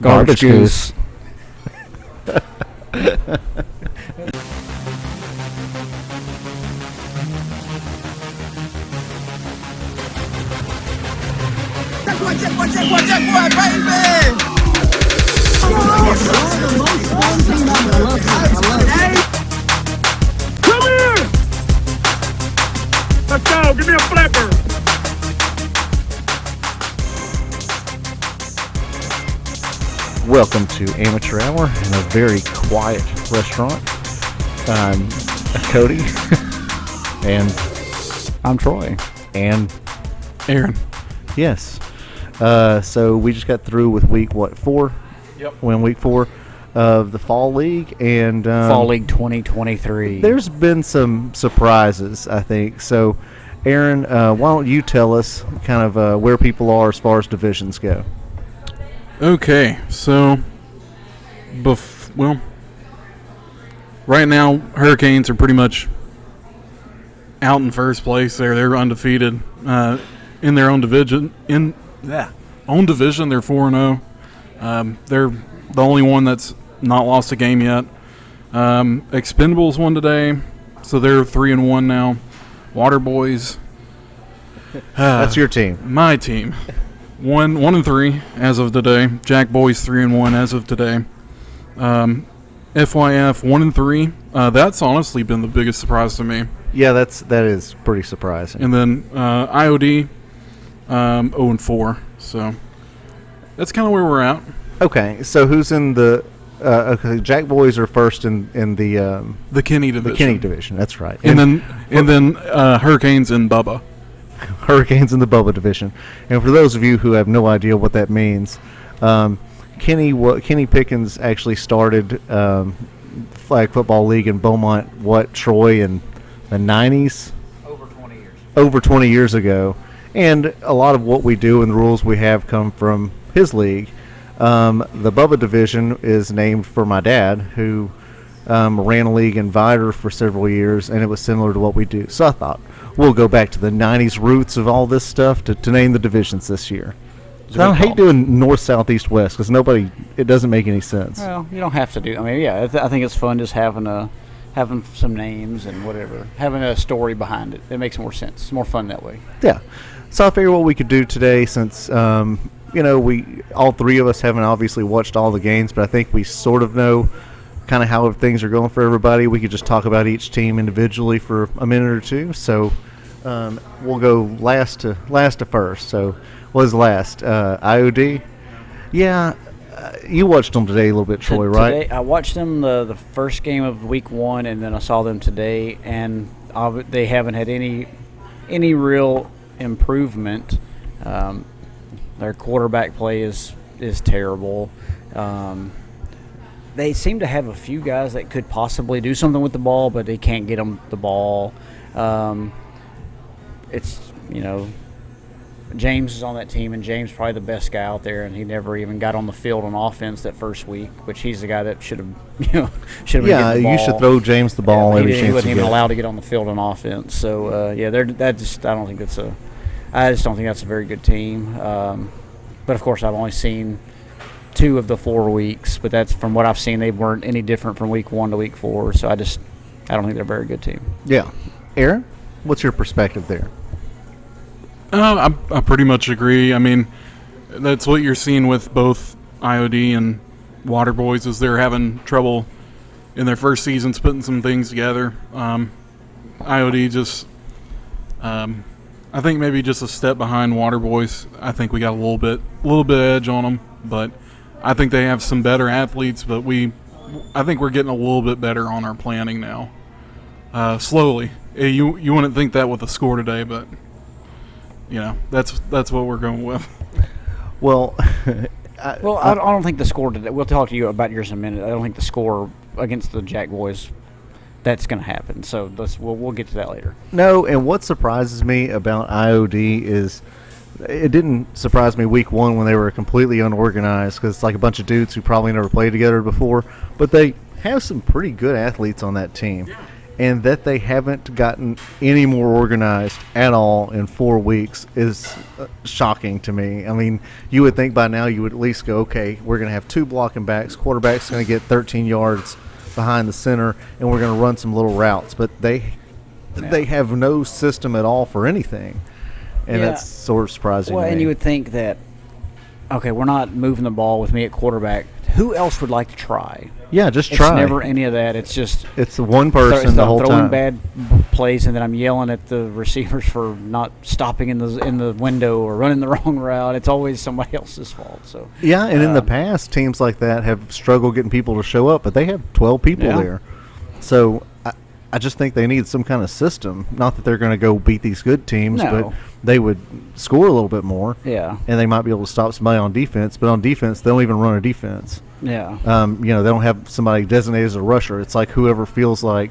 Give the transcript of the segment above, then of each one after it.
Garbage Goose. Come here! Let's go, give me a flipper! Welcome to Amateur Hour in a very quiet restaurant. I'm Cody. And I'm Troy. And Aaron. Yes. So we just got through with week, 4? Yep. We're in week 4 of the Fall League. And Fall League 2023. There's been some surprises, I think. So, Aaron, why don't you tell us kind of where people are as far as divisions go? Okay, so, right now, Hurricanes are pretty much out in first place. They're undefeated in their own division. They're 4-0. They're the only one that's not lost a game yet. Expendables won today, so they're 3-1 now. Water Boys. That's your team. My team. 1-3 as of today. Jack Boys 3-1 as of today. FYF 1-3. That's honestly been the biggest surprise to me. Yeah, that is pretty surprising. And then IOD 0-4. So that's kind of where we're at. Okay, so who's in the? Okay, Jack Boys are first in the Kenny division. The Kenny division. That's right. And then Hurricanes and Bubba. Hurricanes in the Bubba division. And for those of you who have no idea what that means, Kenny Pickens actually started flag football league in Beaumont. Troy, in the 90s? Over 20 years. Over 20 years ago. And a lot of what we do and the rules we have come from his league. The Bubba division is named for my dad, who ran a league in VIII for several years, and it was similar to what we do. So I thought we'll go back to the 90s roots of all this stuff to name the divisions this year. So I hate doing north, south, east, west because it doesn't make any sense. Well, you don't have to do. I mean, yeah, I think it's fun just having some names and whatever, having a story behind it. It makes more sense. It's more fun that way. Yeah. So I figured what we could do today, since we all three of us haven't obviously watched all the games, but I think we sort of know kind of how things are going for everybody. We could just talk about each team individually for a minute or two. So we'll go last to first. So what is last? IOD? Yeah, you watched them today a little bit, Troy, right? Today, I watched them the first game of week 1, and then I saw them today, and they haven't had any real improvement. Their quarterback play is terrible. They seem to have a few guys that could possibly do something with the ball, but they can't get them the ball. James is on that team, and James is probably the best guy out there, and he never even got on the field on offense that first week, which he's the guy that should have been getting the ball. You should throw James the ball every chance you get. He wasn't even allowed to get on the field on offense. So I just don't think that's a very good team. But of course, I've only seen 2 of the 4 weeks, but that's from what I've seen. They weren't any different from week 1 to week 4. So I don't think they're a very good team. Yeah, Aaron, what's your perspective there? I pretty much agree. I mean, that's what you're seeing with both IOD and Water Boys, is they're having trouble in their first seasons putting some things together. IOD just, I think maybe just a step behind Water Boys. I think we got a little bit edge on them, but I think they have some better athletes. But I think we're getting a little bit better on our planning now. Slowly, you wouldn't think that with the score today, but. That's what we're going with. Well, I don't think the score today. We'll talk to you about yours in a minute. I don't think the score against the Jack Boys, that's going to happen. So we'll get to that later. No, and what surprises me about IOD is it didn't surprise me week 1 when they were completely unorganized, because it's like a bunch of dudes who probably never played together before. But they have some pretty good athletes on that team. and that they haven't gotten any more organized at all in 4 weeks is shocking to me. I mean, you would think by now you would at least go, okay, we're going to have 2 blocking backs. Quarterback's going to get 13 yards behind the center, and we're going to run some little routes. But they have no system at all for anything, and that's sort of surprising. Well, to me. and you would think that, okay, we're not moving the ball with me at quarterback. Who else would like to try? Yeah, just try. It's never any of that. It's just it's the one person the whole throwing time. bad plays, and then I'm yelling at the receivers for not stopping in the window or running the wrong route. It's always somebody else's fault. So Yeah, and in the past, teams like that have struggled getting people to show up, but they have 12 people there. So I just think they need some kind of system. Not that they're going to go beat these good teams, but they would score a little bit more. Yeah. And they might be able to stop somebody on defense. But on defense, they don't even run a defense. Yeah. They don't have somebody designated as a rusher. It's like whoever feels like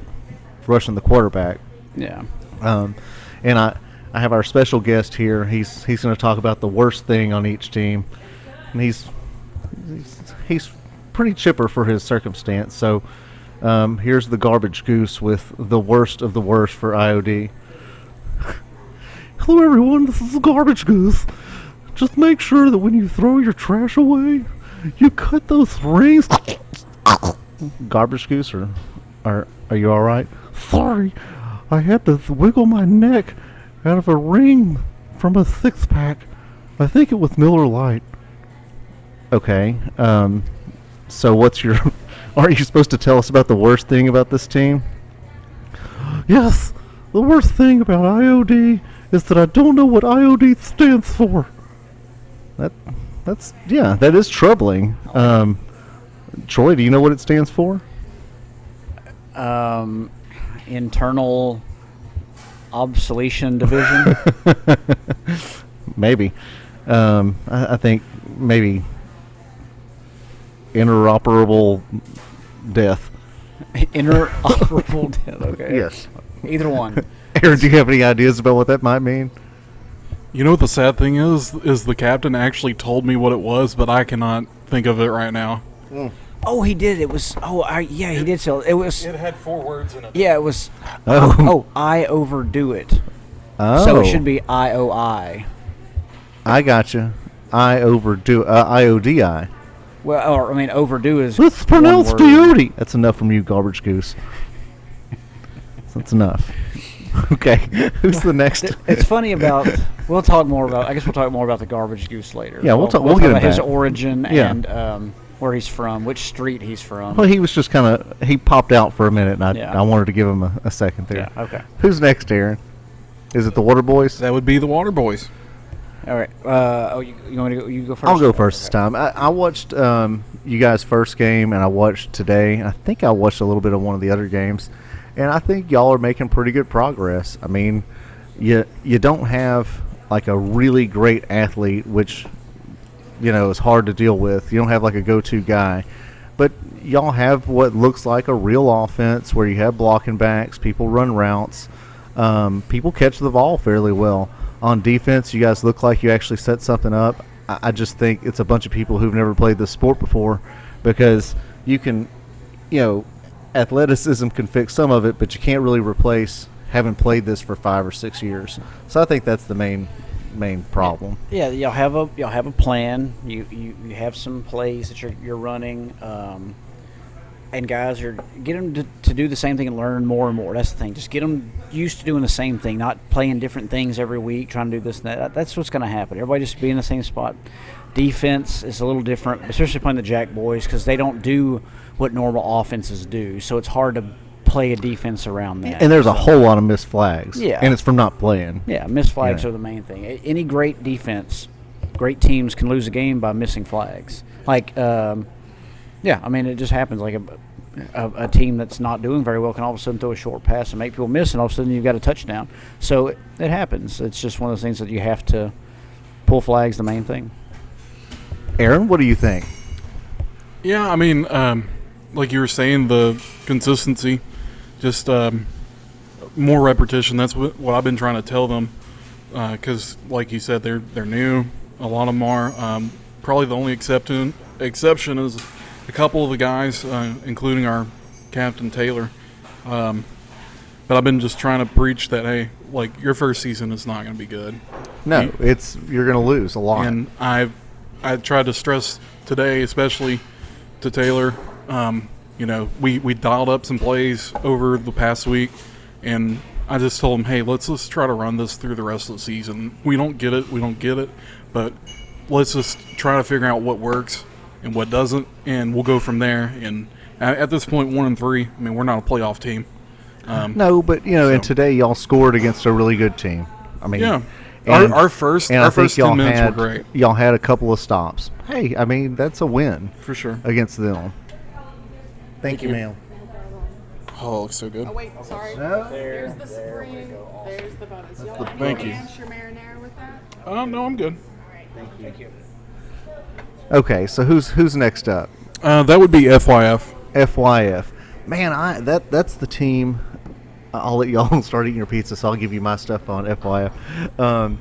rushing the quarterback. Yeah. And I have our special guest here. He's going to talk about the worst thing on each team. And he's pretty chipper for his circumstance. So here's the garbage goose with the worst of the worst for IOD. Hello, everyone. This is the garbage goose. Just make sure that when you throw your trash away, you cut those rings. Garbage goose, or are you all right? Sorry, I had to wiggle my neck out of a ring from a 6-pack. I think it was Miller Lite. Okay. So what's your? Aren't you supposed to tell us about the worst thing about this team? Yes, the worst thing about IOD is that I don't know what IOD stands for. That is troubling. Troy, do you know what it stands for? Internal obsolescence division. Maybe. I think maybe interoperable death. Interoperable death. Okay. Yes. Either one. Aaron, do you have any ideas about what that might mean? You know what the sad thing is the captain actually told me what it was, but I cannot think of it right now. Oh, he did. It was. He did. So it was. It had 4 words in it. Yeah, it was. Oh. I overdo it. Oh. So it should be IOI. I gotcha. I overdo IODI. Well, or, I mean, overdue is. Let's pronounce DOD. That's enough from you, garbage goose. That's enough. Okay, who's the next? It's funny about. We'll talk more about. I guess we'll talk more about the garbage goose later. Yeah, we'll talk about his back. origin Yeah. and where he's from, which street he's from. Well, he was just kind of he popped out for a minute, and Yeah. I wanted to give him a second there. Yeah. Okay. Who's next, Aaron? Is it the Water Boys? That would be the Water Boys. All right. You want me to go? You go first. I'll go first this time. I watched you guys' first game, and I watched today. I think I watched a little bit of one of the other games, and I think y'all are making pretty good progress. I mean, you don't have like a really great athlete, which is hard to deal with. You don't have like a go-to guy, but y'all have what looks like a real offense where you have blocking backs, people run routes, people catch the ball fairly well. On defense, you guys look like you actually set something up. I just think it's a bunch of people who've never played this sport before, because you can, athleticism can fix some of it, but you can't really replace having played this for 5 or 6 years. So I think that's the main problem. Yeah, y'all have a plan. You have some plays that you're running, and guys get them to do the same thing and learn more and more. That's the thing. Just get them used to doing the same thing, not playing different things every week, trying to do this and that. That's what's going to happen. Everybody just be in the same spot. Defense is a little different, especially playing the Jack boys, because they don't do what normal offenses do. So it's hard to play a defense around that. And there's a whole lot of missed flags. Yeah. And it's from not playing. Yeah, missed flags are the main thing. Any great defense, great teams can lose a game by missing flags. Like, it just happens. Like a team that's not doing very well can all of a sudden throw a short pass and make people miss, and all of a sudden you've got a touchdown. So it happens. It's just one of those things that you have to pull flags, the main thing. Aaron, what do you think? Yeah, I mean, like you were saying, the consistency, just more repetition. That's what I've been trying to tell them, because, like you said, they're new. A lot of them are. Probably the only exception is a couple of the guys, including our captain Taylor. But I've been just trying to preach that, hey, like, your first season is not going to be good. No, you're going to lose a lot. And I tried to stress today, especially to Taylor, we dialed up some plays over the past week, and I just told him, hey, let's just try to run this through the rest of the season. We don't get it, but let's just try to figure out what works and what doesn't, and we'll go from there. And at this point, 1-3, I mean, we're not a playoff team. No, but and today y'all scored against a really good team. I mean, yeah. And, our first 10 minutes were great. Y'all had a couple of stops. Hey, I mean, that's a win for sure against them. Thank you, ma'am. Oh, it looks so good. Oh, wait, sorry. No. There's the spring. There's the bonus. Y'all want Thank to you. enhance your marinara with that? No, I'm good. All right. Thank you. Okay, so who's next up? That would be FYF. FYF. Man, that's the team. I'll let y'all start eating your pizza, so I'll give you my stuff on FYF.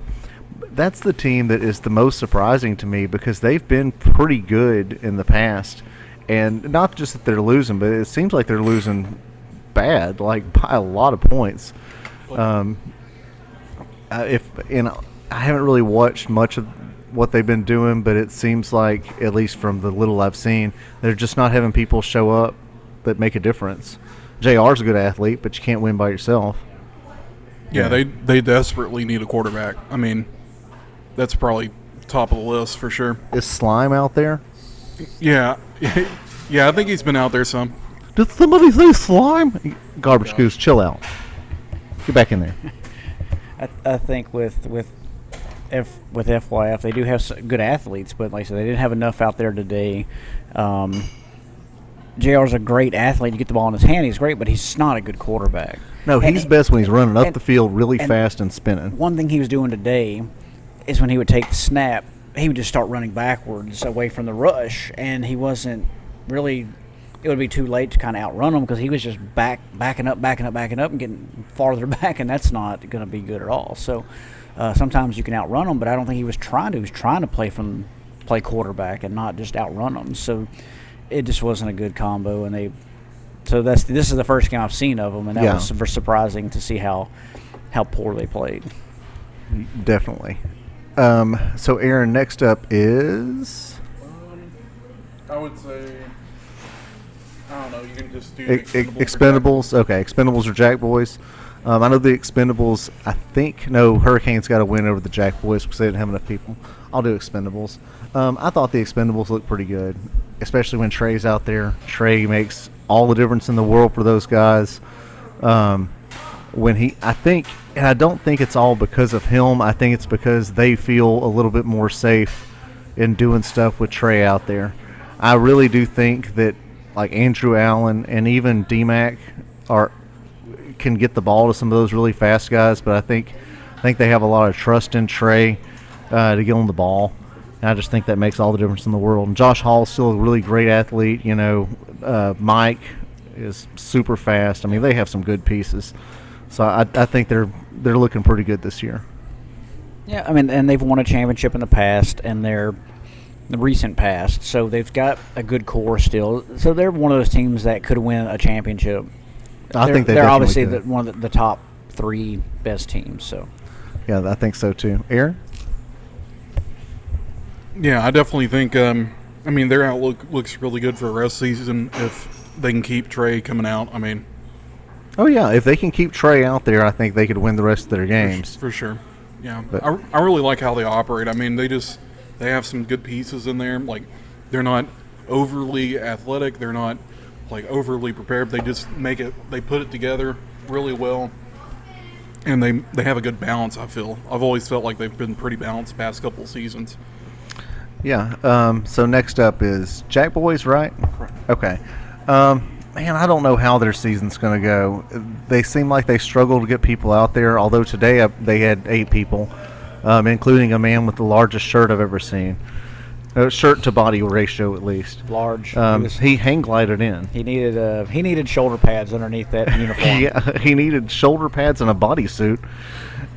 That's the team that is the most surprising to me because they've been pretty good in the past. And not just that they're losing, but it seems like they're losing bad, like by a lot of points. I haven't really watched much of what they've been doing, but it seems like, at least from the little I've seen, they're just not having people show up that make a difference. JR's a good athlete, but you can't win by yourself. Yeah, they desperately need a quarterback. I mean, that's probably top of the list for sure. Is Slime out there? Yeah. Yeah, I think he's been out there some. Did somebody say Slime? Garbage Goose, chill out. Get back in there. I think with FYF, they do have good athletes, but like I said, they didn't have enough out there today. JR's a great athlete. You get the ball in his hand, he's great, but he's not a good quarterback. No, he's best when he's running up the field really fast and spinning. One thing he was doing today is when he would take the snap, he would just start running backwards away from the rush, and he wasn't really – it would be too late to kind of outrun him because he was just backing up, and getting farther back, and that's not going to be good at all. So sometimes you can outrun him, but I don't think he was trying to. He was trying to play quarterback and not just outrun them. So – it just wasn't a good combo, and this is the first game I've seen of them, and that was super surprising to see how poor they played. Definitely. So Aaron, next up is I would say I don't know. You can just do Expendables. Okay, Expendables or Jack Boys. I know the Expendables. I think Hurricanes got a win over the Jack Boys because they didn't have enough people. I'll do Expendables. I thought the Expendables looked pretty good, especially when Trey's out there. Trey makes all the difference in the world for those guys. I think, and I don't think it's all because of him. I think it's because they feel a little bit more safe in doing stuff with Trey out there. I really do think that like Andrew Allen and even D-Mac can get the ball to some of those really fast guys, but I think they have a lot of trust in Trey to get on the ball. And I just think that makes all the difference in the world. And Josh Hall's still a really great athlete. Mike is super fast. I mean, they have some good pieces. So I think they're looking pretty good this year. Yeah, I mean, and they've won a championship in the past, and the recent past. So they've got a good core still. So they're one of those teams that could win a championship. I think they're obviously could. one of the top three best teams. So. Yeah, I think so too. Aaron? Yeah, I definitely think. I mean, their outlook looks really good for the rest of the season if they can keep Trey coming out. I mean. Oh yeah, if they can keep Trey out there, I think they could win the rest of their games. For sure. Yeah, but I really like how they operate. I mean, they have some good pieces in there. Like, they're not overly athletic. They're not like overly prepared. They just they put it together really well, and they have a good balance. I feel I've always felt like they've been pretty balanced the past couple of seasons. Yeah. So next up is Jack Boys, right? Correct. Okay. Man, I don't know how their season's going to go. They seem like they struggle to get people out there, although today they had 8 people, including a man with the largest shirt I've ever seen. Shirt to body ratio, at least. Large. He hang glided in. He needed shoulder pads underneath that uniform. Yeah, he needed shoulder pads and a bodysuit.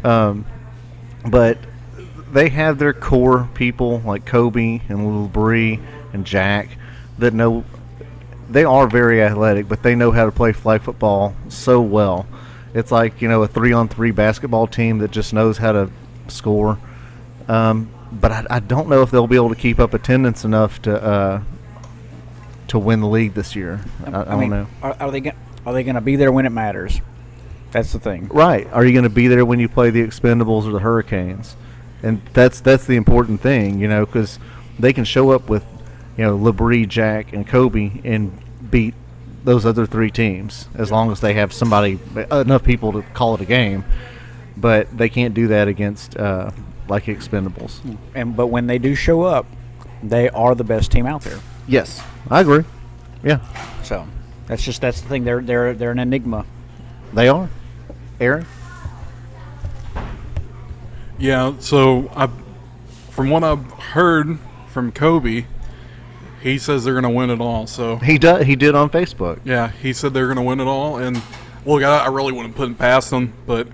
But they have their core people like Kobe and Little Bree and Jack that know. They are very athletic, but they know how to play flag football so well. It's like, a 3-on-3 basketball team that just knows how to score. But I don't know if they'll be able to keep up attendance enough to win the league this year. I don't know. Are they going to be there when it matters? That's the thing. Right. Are you going to be there when you play the Expendables or the Hurricanes? And that's the important thing, because they can show up with, LeBrie, Jack, and Kobe and beat those other three teams as long as they have enough people to call it a game. But they can't do that against like Expendables. But when they do show up, they are the best team out there. Yes, I agree. Yeah, So that's the thing. They're an enigma. they are. Aaron? Yeah, so from what I've heard from Kobe, he says they're going to win it all. So He did on Facebook. yeah, he said they're going to win it all. And look, I really wouldn't put it past them, but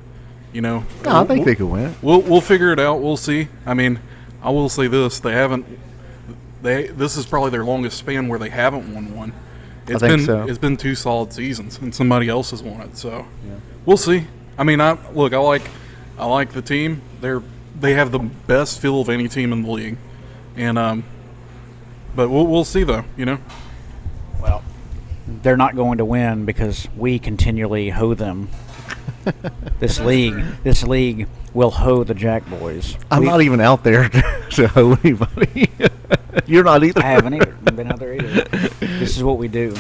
No, I think they could win it. We'll figure it out. We'll see. I mean, I will say this: this is probably their longest span where they haven't won one. It's been 2 solid seasons, and somebody else has won it. So we'll see. I mean, I like the team. They have the best feel of any team in the league, and but we'll see though. Well, they're not going to win because we continually hoe them. This league will hoe the Jack boys. I'm not even out there to hoe anybody. You're not either. I haven't either. I've been out there either. This is what we do.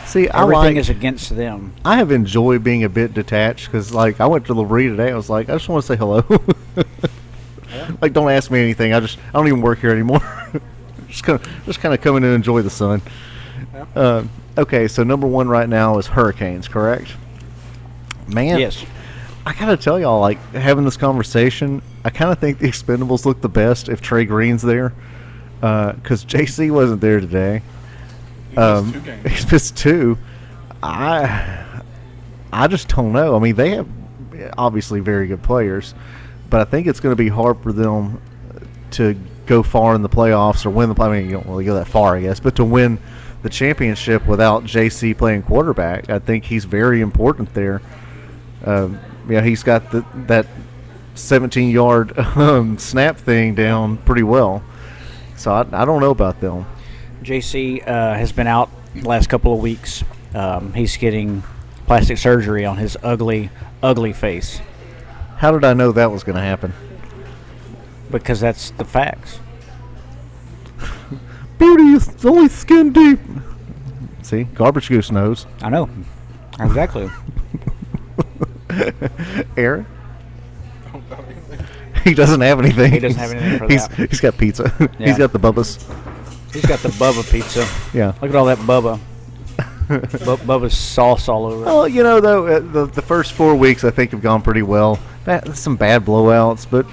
See, Everything is against them. I have enjoyed being a bit detached because, like, I went to LeBrie today. I was like, I just want to say hello. Like, don't ask me anything. I don't even work here anymore. just kind of coming to enjoy the sun. Okay, so number 1 right now is Hurricanes, correct? Man, Yes. I gotta tell y'all, like, having this conversation, I kind of think the Expendables look the best if Trey Green's there, because JC wasn't there today. He missed 2 games. He's missed 2. I just don't know. I mean, they have obviously very good players, but I think it's going to be hard for them to go far in the playoffs or win the. I mean, you don't really go that far, I guess, but to win the championship without JC playing quarterback, I think he's very important there. He's got that 17-yard snap thing down pretty well. So I don't know about them. JC has been out the last couple of weeks. He's getting plastic surgery on his ugly, ugly face How did I know that was going to happen? because that's the facts. Beauty is only skin deep. See, Garbage Goose knows. I know. Exactly. Aaron? He doesn't have anything. He doesn't have anything for that. He's got pizza. Yeah. He's got the Bubba's. He's got the Bubba pizza. Yeah. Look at all that Bubba. Bubba's sauce all over it. Well, though, the first 4 weeks I think have gone pretty well. Some bad blowouts, but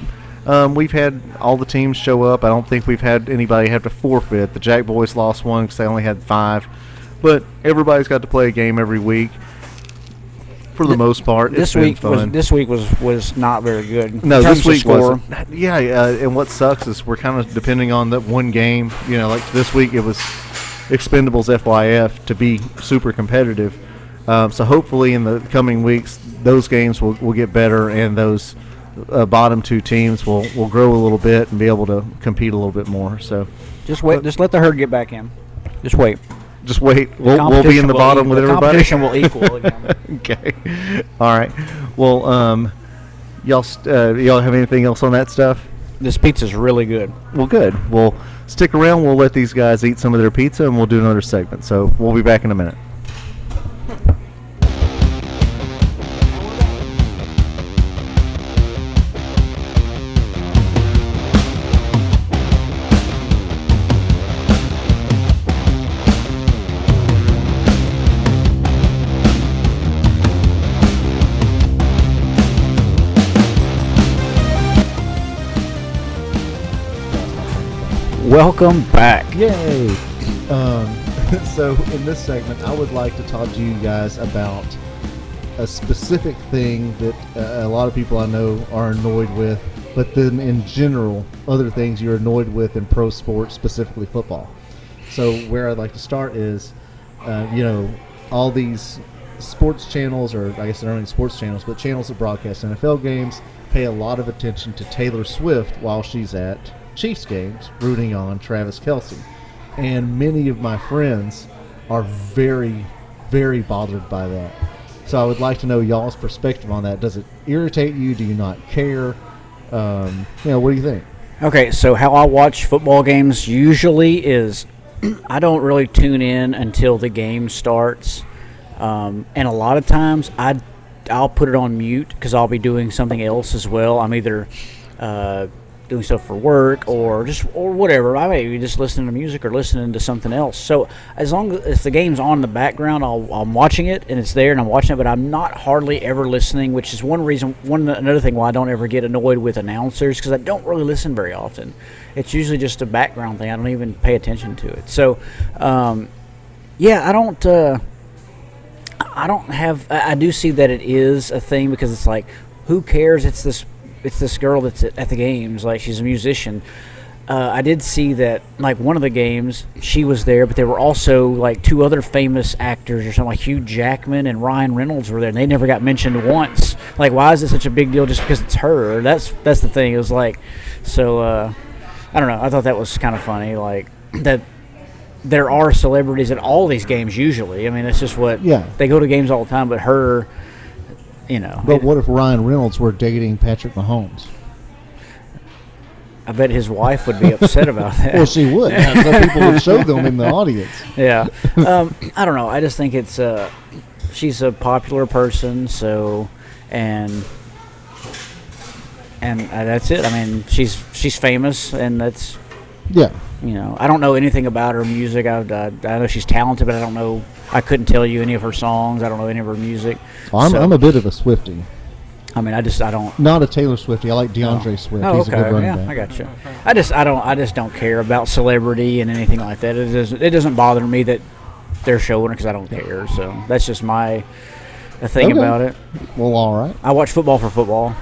we've had all the teams show up. I don't think we've had anybody have to forfeit. The Jack Boys lost one because they only had 5. But everybody's got to play a game every week. For the most part, This week was not very good. No, In terms this of week score. wasn't. Yeah, and what sucks is we're kind of depending on that one game. Like this week it was Expendables FYF to be super competitive. So hopefully in the coming weeks those games will get better and those bottom 2 teams will grow a little bit and be able to compete a little bit more. So Just wait. Just let the herd get back in. Just wait. just wait. We'll be in the bottom with everybody. Competition will equal again. Okay. All right. Well, y'all have anything else on that stuff? This pizza's really good. Well, good. Well, stick around. We'll let these guys eat some of their pizza, and we'll do another segment. So we'll be back in a minute. Welcome back. Yay! So in this segment, I would like to talk to you guys about a specific thing that a lot of people I know are annoyed with, but then in general, other things you're annoyed with in pro sports, specifically football. So where I'd like to start is, all these sports channels, or I guess they're not even sports channels, but channels that broadcast NFL games pay a lot of attention to Taylor Swift while she's at Chiefs games rooting on Travis Kelce. And many of my friends are very, very bothered by that. So I would like to know y'all's perspective on that. Does it irritate you? Do you not care? What do you think? Okay, so how I watch football games usually is I don't really tune in until the game starts. And a lot of times I'll put it on mute because I'll be doing something else as well. I'm either doing stuff for work or whatever. I may be just listening to music or listening to something else. So as long as the game's on in the background, I'm watching it and it's there and I'm watching it, but I'm not hardly ever listening, which is another thing why I don't ever get annoyed with announcers, because I don't really listen very often. It's usually just a background thing. I don't even pay attention to it. So, I don't have. I do see that it is a thing because it's like, who cares? It's this girl that's at the games. Like, she's a musician. I did see that, like, one of the games, she was there, but there were also, like, two other famous actors or something, like Hugh Jackman and Ryan Reynolds were there, and they never got mentioned once. Like, why is it such a big deal just because it's her? That's the thing. It was like, so, I don't know. I thought that was kind of funny, like, that there are celebrities at all these games usually. I mean, that's just what they go to games all the time, but her, But what if Ryan Reynolds were dating Patrick Mahomes? I bet his wife would be upset about that. Well, she would. Some people would show them in the audience. Yeah. I don't know. I just think it's she's a popular person, so and that's it. I mean, she's famous, and that's I don't know anything about her music. I know she's talented, but I don't know. I couldn't tell you any of her songs. I don't know any of her music. Well, I'm a bit of a Swiftie. I mean, I don't. Not a Taylor Swiftie. I like DeAndre Swift. Oh, He's okay. a good running back. I got you. I just don't care about celebrity and anything like that. It doesn't bother me that they're showing it because I don't care. So that's just my thing about it. Well, all right. I watch football for football.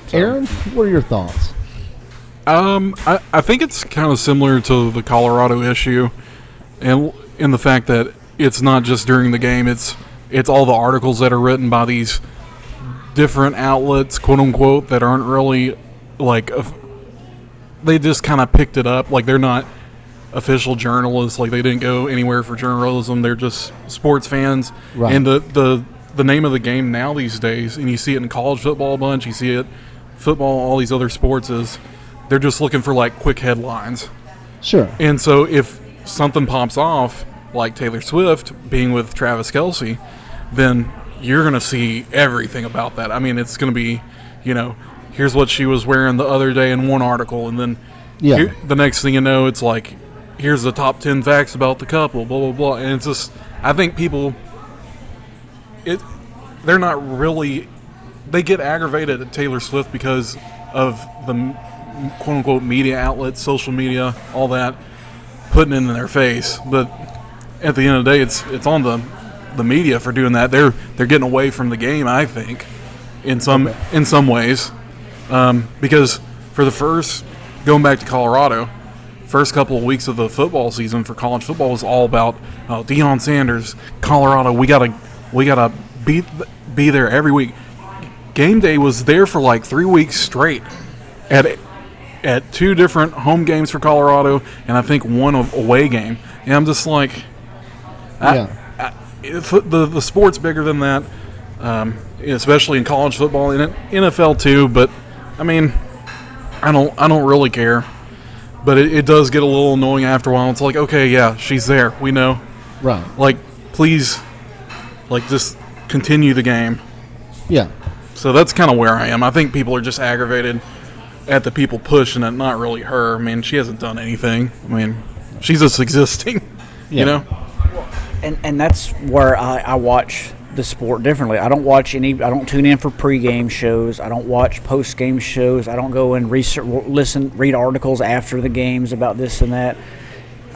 So. Aaron, what are your thoughts? I think it's kind of similar to the Colorado issue, and in the fact that it's not just during the game. It's all the articles that are written by these different outlets, quote unquote, that aren't really like they just kind of picked it up. Like, they're not official journalists. Like, they didn't go anywhere for journalism. They're just sports fans. Right. And the name of the game now these days, and you see it in college football a bunch. You see it football, all these other sports, is they're just looking for like quick headlines. Sure. And so if something pops off, like Taylor Swift being with Travis Kelce, then you're going to see everything about that. I mean, it's going to be, here's what she was wearing the other day in one article, and then the next thing you know, it's like, here's the top 10 facts about the couple, blah, blah, blah. And it's just, I think people, they're not really, they get aggravated at Taylor Swift because of the quote-unquote media outlets, social media, all that, putting it in their face. But at the end of the day, it's on the media for doing that. They're getting away from the game, I think, in some ways, because for the going back to Colorado, first couple of weeks of the football season for college football was all about Deion Sanders, Colorado. We gotta be there every week. Game day was there for like 3 weeks straight at 2 different home games for Colorado, and I think 1 away game. And I'm just like, the sport's bigger than that, especially in college football and NFL too. But I mean, I don't really care. But it does get a little annoying after a while. It's like, okay, yeah, she's there. We know. Right. Like, please, like, just continue the game. Yeah. So that's kind of where I am. I think people are just aggravated at the people pushing it, not really her. I mean, she hasn't done anything. I mean, she's just existing, you know? And that's where I watch the sport differently. I don't tune in for pregame shows. I don't watch postgame shows. I don't go and read articles after the games about this and that.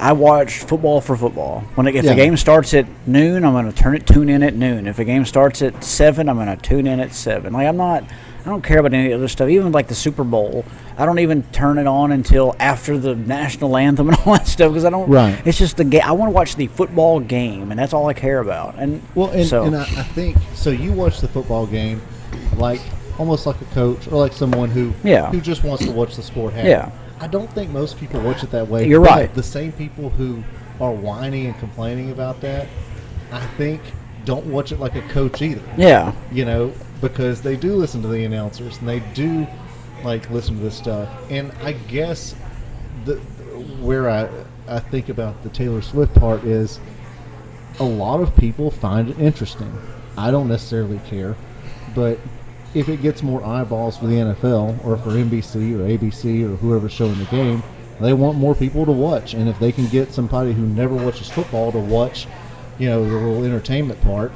I watch football for football. If Yeah. the game starts at noon, I'm going to tune in at noon. If the game starts at 7, I'm going to tune in at 7. Like I don't care about any other stuff. Even like the Super Bowl, I don't even turn it on until after the national anthem and all that stuff because I don't. Right. It's just the game. I want to watch the football game, and that's all I care about. And And I think so. You watch the football game like almost like a coach or like someone who just wants to watch the sport happen. Yeah. I don't think most people watch it that way. You're but right. The same people who are whining and complaining about that, I think, don't watch it like a coach either. Yeah. Because they do listen to the announcers and they do like listen to this stuff. And I guess where I think about the Taylor Swift part is a lot of people find it interesting. I don't necessarily care, but if it gets more eyeballs for the NFL or for NBC or ABC or whoever's showing the game, they want more people to watch. And if they can get somebody who never watches football to watch, the little entertainment part,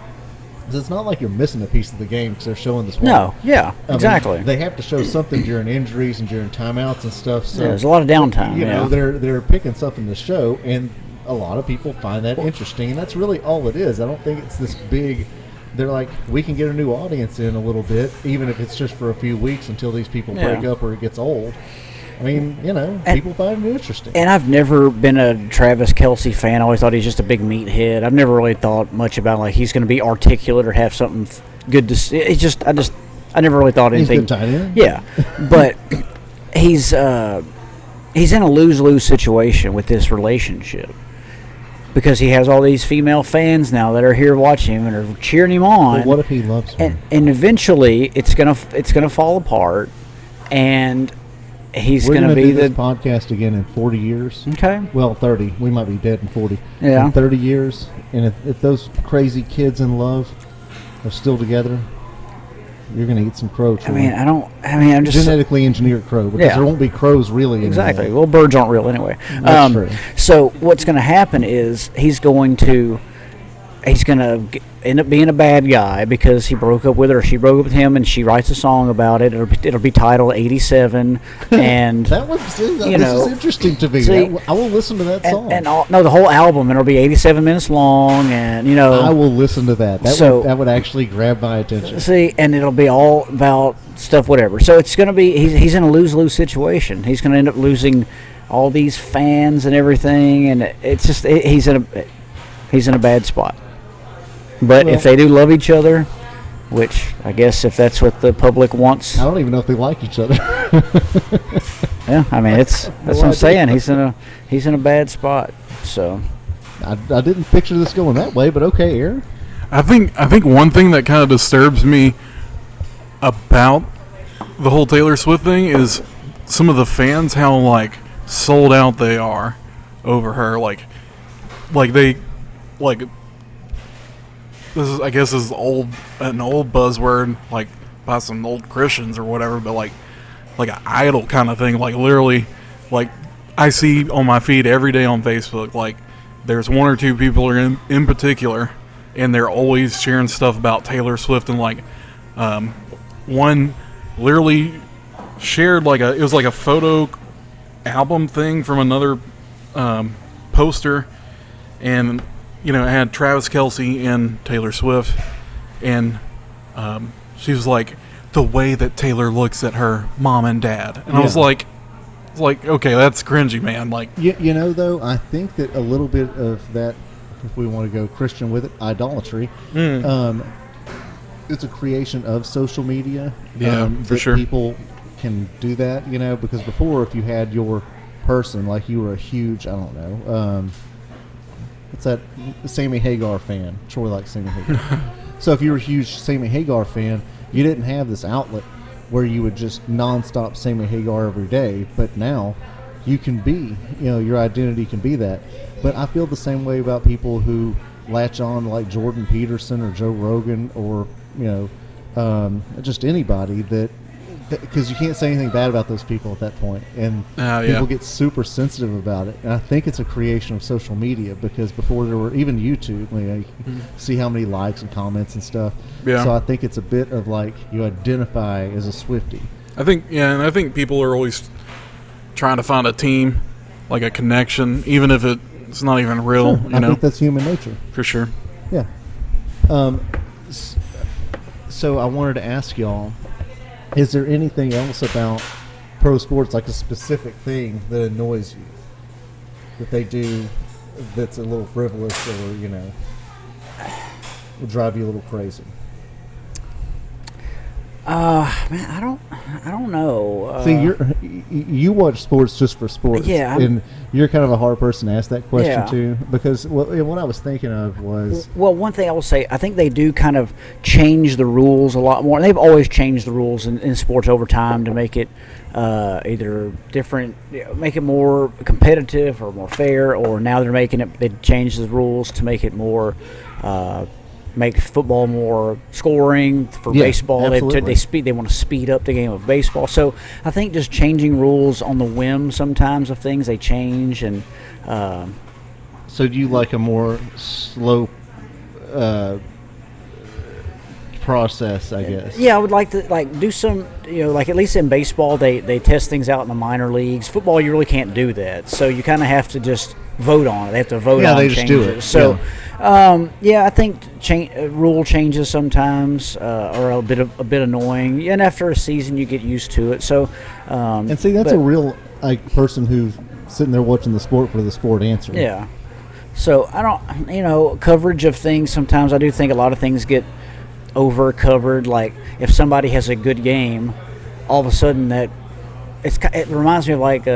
because it's not like you're missing a piece of the game because they're showing this. No, yeah, exactly. They have to show something during injuries and during timeouts and stuff. So there's a lot of downtime. They're picking something to show, and a lot of people find that interesting, and that's really all it is. I don't think it's this big. They're like, we can get a new audience in a little bit, even if it's just for a few weeks until these people break up or it gets old. I mean, people find it interesting. And I've never been a Travis Kelce fan. I always thought he's just a big meathead. I've never really thought much about like he's going to be articulate or have something good to say. I never really thought anything. He's good tight end. Yeah, but he's in a lose-lose situation with this relationship because he has all these female fans now that are here watching him and are cheering him on. But what if he loves her? And eventually it's gonna fall apart, and he's We're gonna gonna be do this the podcast again in 40 years. okay. Well, 30. We might be dead in 40. Yeah. In 30 years, and if those crazy kids in love are still together, you're going to eat some crow. I'm just genetically engineered crow because there won't be crows really anymore. exactly. Well, birds aren't real anyway. That's true. So what's going to happen is he's going to end up being a bad guy because he broke up with her, or she broke up with him, and she writes a song about it. It'll be titled 87, and This is interesting to me. see, I will listen to that song. the whole album, and it'll be 87 minutes long, and I will listen to that. That would actually grab my attention. See, and it'll be all about stuff, whatever. So it's going to be he's in a lose-lose situation. He's going to end up losing all these fans and everything, and it's just he's in a bad spot. But if they do love each other, which I guess if that's what the public wants, I don't even know if they like each other. yeah, I mean that's what I'm saying. He's in a bad spot. So I didn't picture this going that way, but okay, Aaron. I think one thing that kind of disturbs me about the whole Taylor Swift thing is some of the fans, how like sold out they are over her. Like they like. This is, I guess, an old buzzword, like by some old Christians or whatever, but like an idol kind of thing. Like literally, like I see on my feed every day on Facebook, like there's one or two people in particular, and they're always sharing stuff about Taylor Swift, and like one literally shared it was like a photo album thing from another poster, and it had Travis Kelce and Taylor Swift, and she was like, the way that Taylor looks at her mom and dad, and I was like, okay, that's cringy, man. Like, though, I think that a little bit of that, if we want to go Christian with it, idolatry, it's a creation of social media. Yeah, for sure. People can do that, because before, if you had your person, like you were a huge, I don't know, it's that Sammy Hagar fan. Troy likes Sammy Hagar. So if you were a huge Sammy Hagar fan, you didn't have this outlet where you would just nonstop Sammy Hagar every day. But now you can be, your identity can be that. But I feel the same way about people who latch on like Jordan Peterson or Joe Rogan or, just anybody that, because you can't say anything bad about those people at that point, and people get super sensitive about it. And I think it's a creation of social media, because before there were even YouTube, you see how many likes and comments and stuff. Yeah. So I think it's a bit of like you identify as a Swiftie. I think people are always trying to find a team, like a connection, even if it It's not even real, Sure, you I know, think that's human nature. for sure. Yeah. So I wanted to ask y'all, is there anything else about pro sports, like a specific thing that annoys you that they do that's a little frivolous or, will drive you a little crazy? Man, I don't know. See, you watch sports just for sports. Yeah, and you're kind of a hard person to ask that question Yeah. to, because what I was thinking of was, Well, one thing I will say, I think they do kind of change the rules a lot more. They've always changed the rules in sports over time to make it either different, make it more competitive or more fair, or now they're making it, they changed the rules to make it more, make football more scoring for Yeah, baseball. absolutely. They want to speed up the game of baseball. So I think just changing rules on the whim sometimes of things, they change. And so do you like a more slow process, I guess? yeah, I would like to do some, like at least in baseball, they test things out in the minor leagues. Football, you really can't do that. So you kind of have to just vote on it. They have to vote on they just do changes. it. So, I think rule changes sometimes are a bit annoying. And after a season, you get used to it. So, And see, that's a real person who's sitting there watching the sport for the sport answer. Yeah. So I don't, coverage of things, sometimes I do think a lot of things get over covered. Like if somebody has a good game, all of a sudden it reminds me of like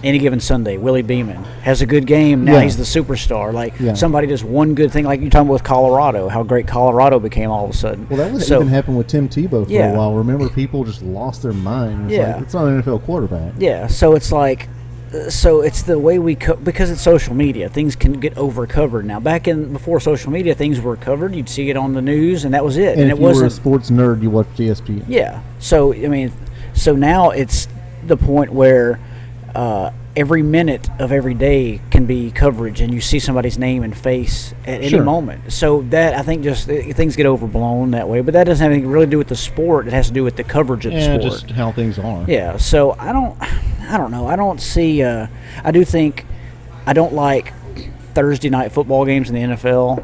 Any Given Sunday. Willie Beeman has a good game. Now Yeah. he's the superstar. Like Yeah. somebody does one good thing, like you're talking about with Colorado, how great Colorado became all of a sudden. Well, that would So- even happen with Tim Tebow for Yeah. a while. Remember, people just lost their mind. It's Yeah. like, it's not an NFL quarterback. Yeah, so it's like, so it's the way because it's social media, things can get over covered now. Before social media, things were covered. You'd see it on the news, and that was it. And it if you were a wasn't. sports nerd, you watched ESPN. Yeah. So so now it's the point where every minute of every day can be coverage, and you see somebody's name and face at any Sure. moment. So that, I think, just things get overblown that way. But that doesn't have anything really to do with the sport. It has to do with the coverage of the Yeah, sport. just how things are. Yeah, so I don't know. I don't see. I do think I don't like Thursday night football games in the NFL.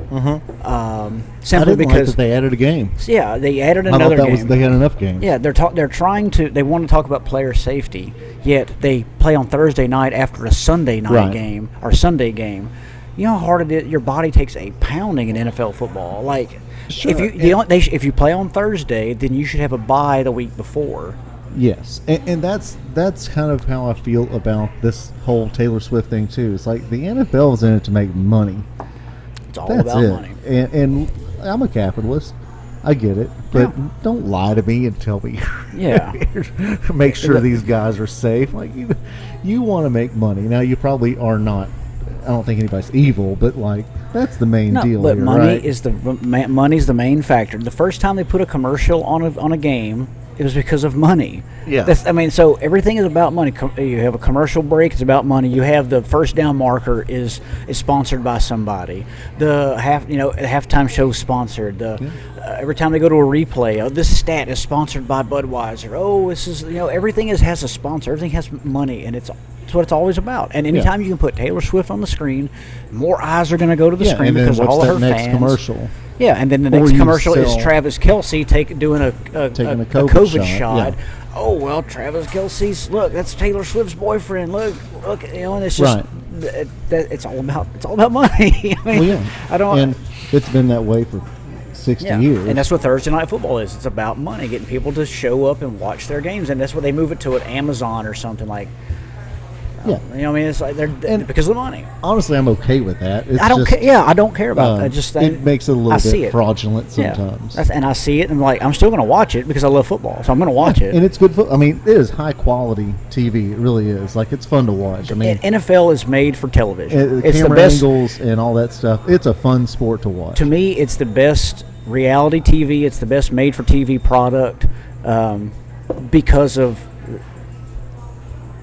I Simply didn't like because that they added a game. yeah, they added I thought another that game. they had enough games. Yeah, they're trying to. They want to talk about player safety, yet they play on Thursday night after a Sunday night Right. game or Sunday game. You know how hard it is. Your body takes a pounding in NFL football. Like Sure, if you play on Thursday, then you should have a bye the week before. Yes, and that's kind of how I feel about this whole Taylor Swift thing too. It's like the NFL is in it to make money. It's all That's about it. money. And I'm a capitalist. I get it, but don't lie to me and tell me. Yeah. Make sure these guys are safe. Like you want to make money. Now you probably are not. I don't think anybody's evil, but like that's the main deal but here, money right? is money's the main factor. The first time they put a commercial on a game, it was because of money. Yeah. So everything is about money. You have a commercial break, it's about money. You have the first down marker is sponsored by somebody. The halftime show is sponsored. Every time they go to a replay, this stat is sponsored by Budweiser. Oh, this is everything has a sponsor. Everything has money, and it's what it's always about. And anytime you can put Taylor Swift on the screen, more eyes are going to go to the screen and then because of what's all of that her next fans. commercial? Yeah, and then the Or next you commercial is sell- Travis Kelce doing a COVID shot. yeah. Oh well, Travis Kelce's that's Taylor Swift's boyfriend. Look, and it's just it's all about money. I mean, Well, yeah. I don't. And it's been that way for 60 years. And that's what Thursday night football is. It's about money, getting people to show up and watch their games, and that's what they move it to at Amazon or something like. Yeah. It's like because of the money. Honestly, I'm okay with that. It's I don't just, care. Yeah, I don't care about that. Just it makes it a I little see bit it. fraudulent sometimes. Yeah, and I see it, and I'm still going to watch it because I love football, so I'm going to watch it. And it's good. I mean, it is high quality TV. It really is. Like, it's fun to watch. I mean, NFL is made for television. It's the camera best. angles and all that stuff. It's a fun sport to watch. To me, it's the best reality TV. It's the best made for TV product because of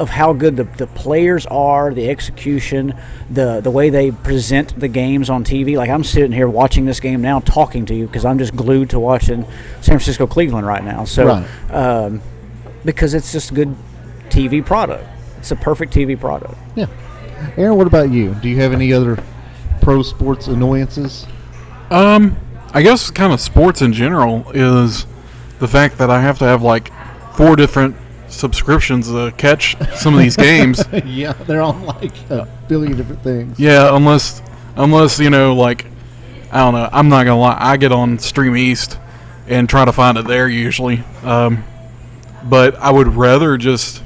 how good the players are, the execution, the way they present the games on TV. Like, I'm sitting here watching this game now, talking to you because I'm just glued to watching San Francisco Cleveland right now. So, Right. because it's just a good TV product. It's a perfect TV product. Yeah. Aaron, what about you? Do you have any other pro sports annoyances? I guess kind of sports in general is the fact that I have to have like 4 different subscriptions to catch some of these games. Yeah, they're on like a billion different things. Yeah, unless like, I don't know. I'm not gonna lie. I get on Stream East and try to find it there usually. But I would rather just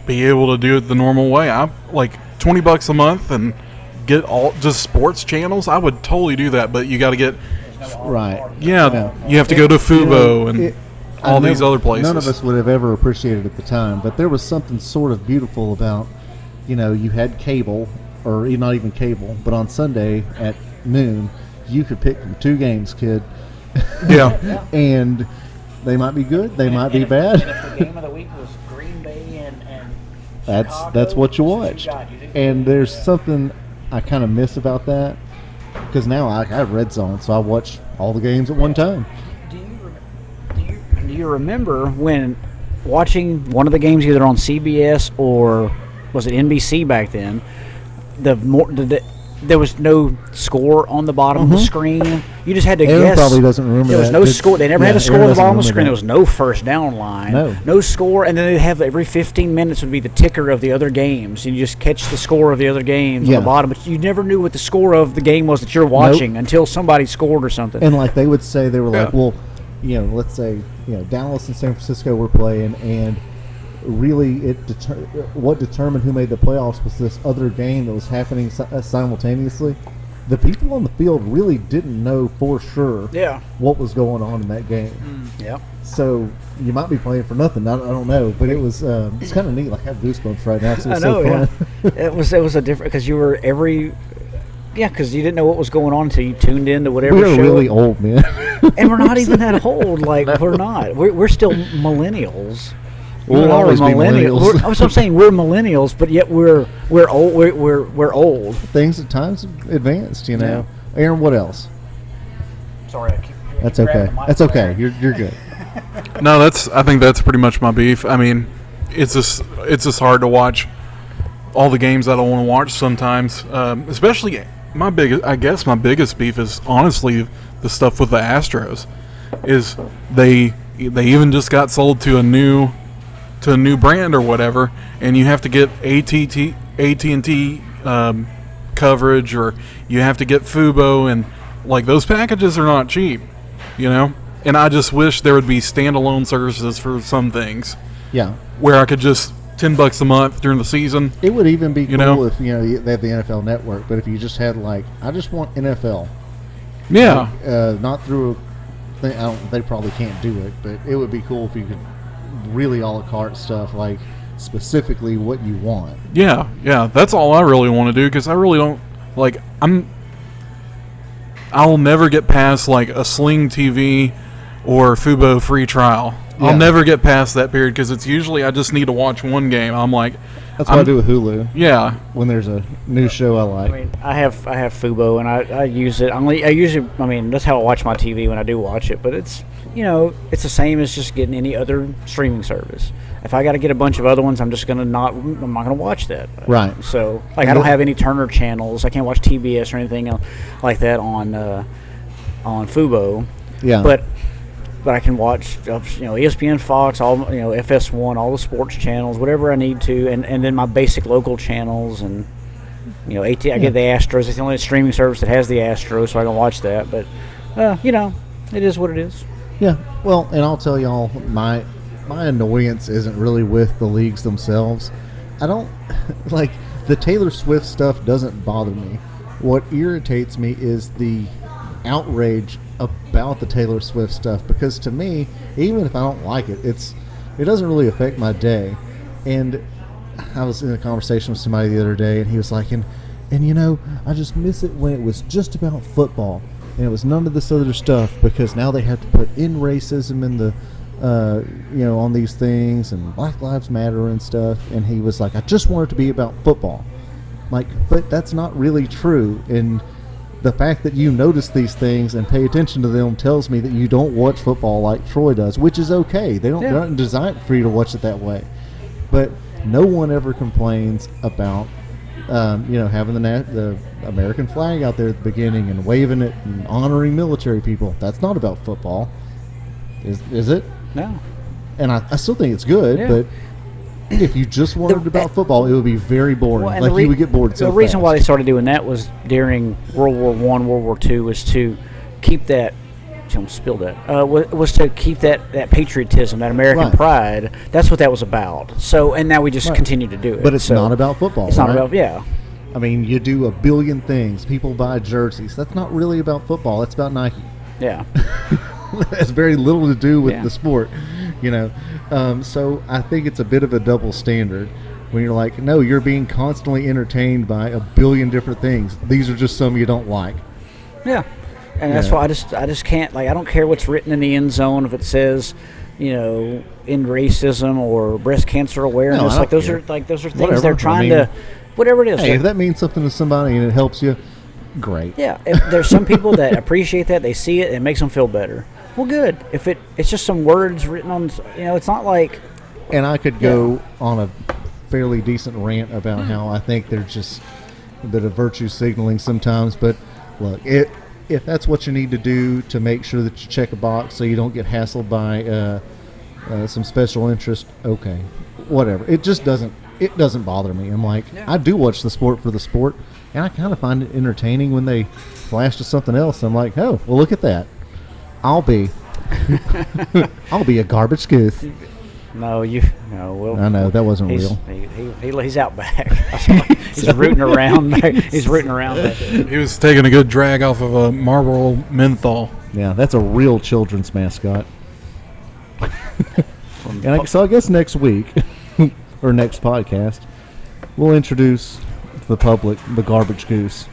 be able to do it the normal way. I like $20 a month and get all just sports channels. I would totally do that, but you got to get Right. yeah. You have to go to Fubo and all these other places. None of us would have ever appreciated it at the time, but there was something sort of beautiful about, you had cable, or not even cable, but on Sunday at noon, you could pick from 2 games, kid. Yeah. And they might be good, they might be bad. And if the game of the week was Green Bay and That's what you watched. And there's something I kind of miss about that, because now I have Red Zone, so I watch all the games at one time. Do you remember when watching one of the games either on CBS or was it NBC back then? There was no score on the bottom of the screen. You just had to Aaron guess. probably doesn't remember There was that. no score. They never had a score Aaron on the bottom of doesn't the screen. There remember was no first down line. No. score. And then they'd have every 15 minutes would be the ticker of the other games. And you just catch the score of the other games Yeah. on the bottom. But you never knew what the score of the game was that you're watching until somebody scored or something. And like they would say, they were like, Yeah. well, let's say Dallas and San Francisco were playing, and really what determined who made the playoffs was this other game that was happening simultaneously. The people on the field really didn't know for sure what was going on in that game. Yeah. So you might be playing for nothing. I don't know, but it was it's kind of neat. Like I have goosebumps right now. So I it's know, so fun. It was a different, because you were because you didn't know what was going on until you tuned into whatever We're show. really old, man. And we're not even that old. Like we're not. We're still millennials. We'll We are always be millennials. That's what I'm saying. We're millennials, but yet we're old. We're old. Things at times have advanced, Aaron, what else? Sorry, I keep. That's okay. That's okay. You're good. No, I think that's pretty much my beef. I mean, it's just hard to watch all the games that I want to watch sometimes. Especially my biggest beef is honestly the stuff with the Astros. Is they even just got sold to a new brand or whatever, and you have to get AT&T coverage, or you have to get Fubo, and like those packages are not cheap, And I just wish there would be standalone services for some things. Yeah. Where I could just $10 a month during the season. It would even be cool know? if they have the NFL Network, but if you just had I just want NFL. Yeah. Not through a thing. They probably can't do it, but it would be cool if you could really a la carte stuff, like specifically what you want. Yeah. That's all I really want to do, because I really don't I'll never get past like a Sling TV or Fubo free trial. Yeah. I'll never get past that period, because it's usually I just need to watch one game. I'm like, That's what I do with Hulu. Yeah. When there's a new show I like. I mean, I have Fubo, and I use it. That's how I watch my TV when I do watch it. But it's it's the same as just getting any other streaming service. If I got to get a bunch of other ones, I'm not gonna watch that. Right. So I don't have any Turner channels. I can't watch TBS or anything like that on Fubo. Yeah. But I can watch ESPN, Fox, all FS1, all the sports channels, whatever I need to, and then my basic local channels, and I get the Astros. It's the only streaming service that has the Astros, so I can watch that. But it is what it is. Yeah. Well, and I'll tell y'all, my annoyance isn't really with the leagues themselves. I don't like the Taylor Swift stuff. Doesn't bother me. What irritates me is the outrage about the Taylor Swift stuff, because to me, even if I don't like it, it doesn't really affect my day. And I was in a conversation with somebody the other day, and he was like, and I just miss it when it was just about football and it was none of this other stuff, because now they have to put in racism in the on these things, and Black Lives Matter and stuff. And he was like, I just want it to be about football. Like, but that's not really true. And the fact that you notice these things and pay attention to them tells me that you don't watch football like Troy does, which is okay. They're not designed for you to watch it that way. But no one ever complains about Having the American flag out there at the beginning and waving it and honoring military people. That's not about football, is it? No. And I still think it's good, Yeah. but if you just wanted it about football, it would be very boring. Well, and like you would get bored so The reason fast. why they started doing that was during World War I, World War II, was to keep that. Don't spill that. Was to keep that patriotism, that American Right. pride. That's what that was about. So, and now we just Right. continue to do it. But it's So, not about football. It's not right? about I mean, you do a billion things. People buy jerseys. That's not really about football. That's about Nike. yeah. It has very little to do with Yeah. the sport, So I think it's a bit of a double standard when you're like, no, you're being constantly entertained by a billion different things. These are just some you don't like. Yeah, and that's Yeah. why I just can't, like, I don't care what's written in the end zone if it says, end racism or breast cancer awareness. No, I don't those care. are things Whatever. they're I trying mean, to, whatever it is. Hey, if that means something to somebody and it helps you, great. Yeah, if there's some people that appreciate that, they see it, and it makes them feel better. Well, good. If it's just some words written on, it's not like. And I could go on a fairly decent rant about how I think there's just a bit of virtue signaling sometimes. But look, if that's what you need to do to make sure that you check a box so you don't get hassled by some special interest, okay, whatever. It just doesn't bother me. I'm like, I do watch the sport for the sport, and I kind of find it entertaining when they flash to something else. I'm like, oh, well, look at that. I'll be a garbage goose. No, well, I know that wasn't real. He's out back. He's rooting around. He's rooting around back there. He was taking a good drag off of a Marlboro menthol. Yeah, that's a real children's mascot. So I guess next week or next podcast, we'll introduce to the public the garbage goose.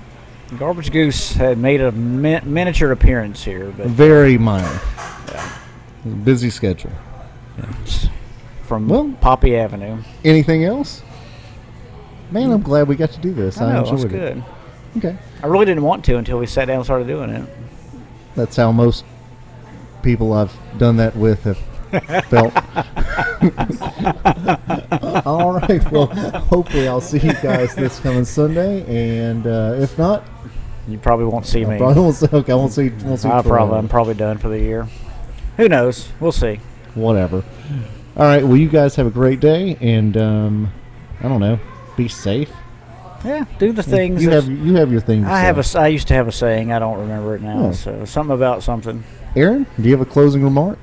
Garbage Goose had made a miniature appearance here, but Very minor. Busy schedule. from Poppy Avenue. Anything else? Man, I'm glad we got to do this. I know, enjoyed it's it. good. Okay. I really didn't want to until we sat down and started doing it. That's how most people I've done that with have felt. All right. Well, hopefully I'll see you guys this coming Sunday, and if not, You probably won't see me. probably won't see. Okay, I won't see. Won't see. I'm probably done for the year. Who knows? We'll see. Whatever. All right. Well, you guys have a great day, and I don't know. Be safe. Yeah, do the things. You have your thing. To I used to have a saying. I don't remember it now. Oh. So something about something. Aaron, do you have a closing remark?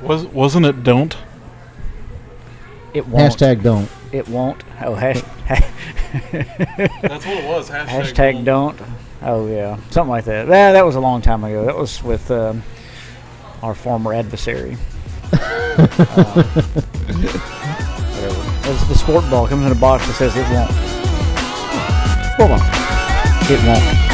Wasn't it don't? It won't. Hashtag don't. It won't. Oh, That's what it was. hashtag don't. Oh yeah, something like that. That was a long time ago. That was with our former adversary. Whatever. It's the sport ball comes in a box that says it won't. Hold on. It won't.